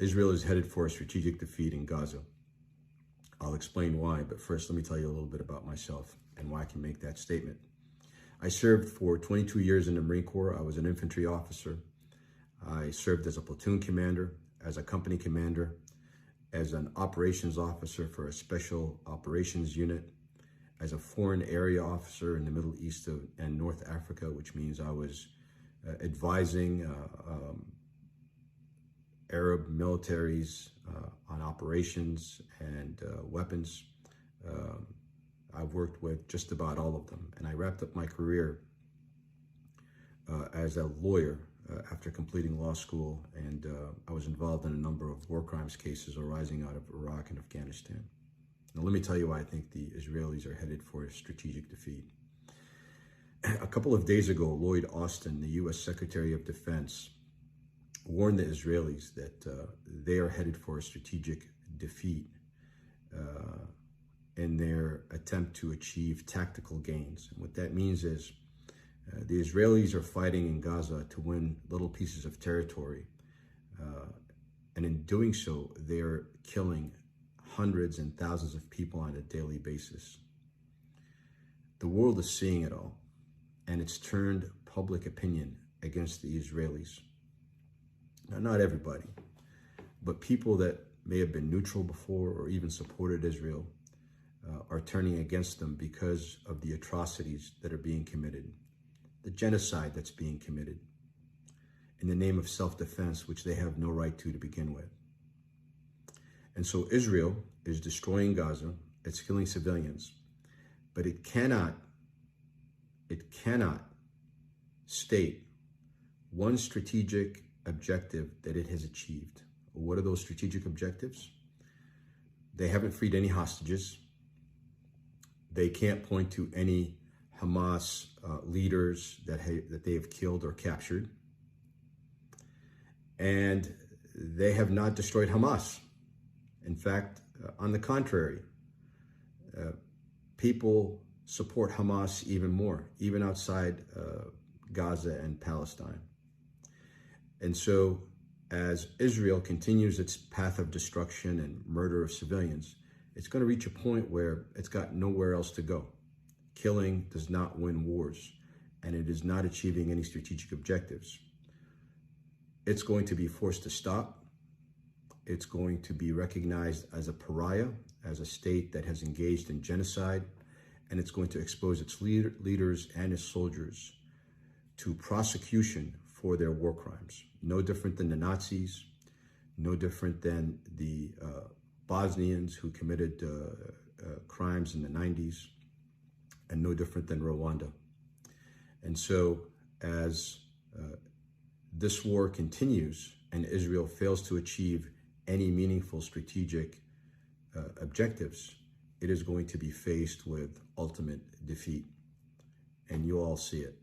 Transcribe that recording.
Israel is headed for a strategic defeat in Gaza. I'll explain why, but first let me tell you a little bit about myself and why I can make that statement. I served for 22 years in the Marine Corps. I was an infantry officer. I served as a platoon commander, as a company commander, as an operations officer for a special operations unit, as a foreign area officer in the Middle East and North Africa, which means I was advising Arab militaries on operations and weapons. I've worked with just about all of them. And I wrapped up my career as a lawyer after completing law school. And I was involved in a number of war crimes cases arising out of Iraq and Afghanistan. Now, let me tell you why I think the Israelis are headed for a strategic defeat. A couple of days ago, Lloyd Austin, the U.S. Secretary of Defense, warned the Israelis that they are headed for a strategic defeat in their attempt to achieve tactical gains. And what that means is the Israelis are fighting in Gaza to win little pieces of territory. And in doing so, they're killing hundreds and thousands of people on a daily basis. The world is seeing it all, and it's turned public opinion against the Israelis. Now, not everybody, but people that may have been neutral before or even supported Israel are turning against them because of the atrocities that are being committed, the genocide that's being committed in the name of self-defense, which they have no right to begin with. And so Israel is destroying Gaza, it's killing civilians, but it cannot state one strategic objective that it has achieved. What are those strategic objectives? They haven't freed any hostages. They can't point to any Hamas leaders that they have killed or captured. And they have not destroyed Hamas. In fact, on the contrary, people support Hamas even more, even outside Gaza and Palestine. And so as Israel continues its path of destruction and murder of civilians, it's going to reach a point where it's got nowhere else to go. Killing does not win wars, and it is not achieving any strategic objectives. It's going to be forced to stop. It's going to be recognized as a pariah, as a state that has engaged in genocide, and it's going to expose its leaders and its soldiers to prosecution for their war crimes. No different than the Nazis, no different than the Bosnians who committed crimes in the 90s, and no different than Rwanda. And so as this war continues and Israel fails to achieve any meaningful strategic objectives, it is going to be faced with ultimate defeat. And you all see it.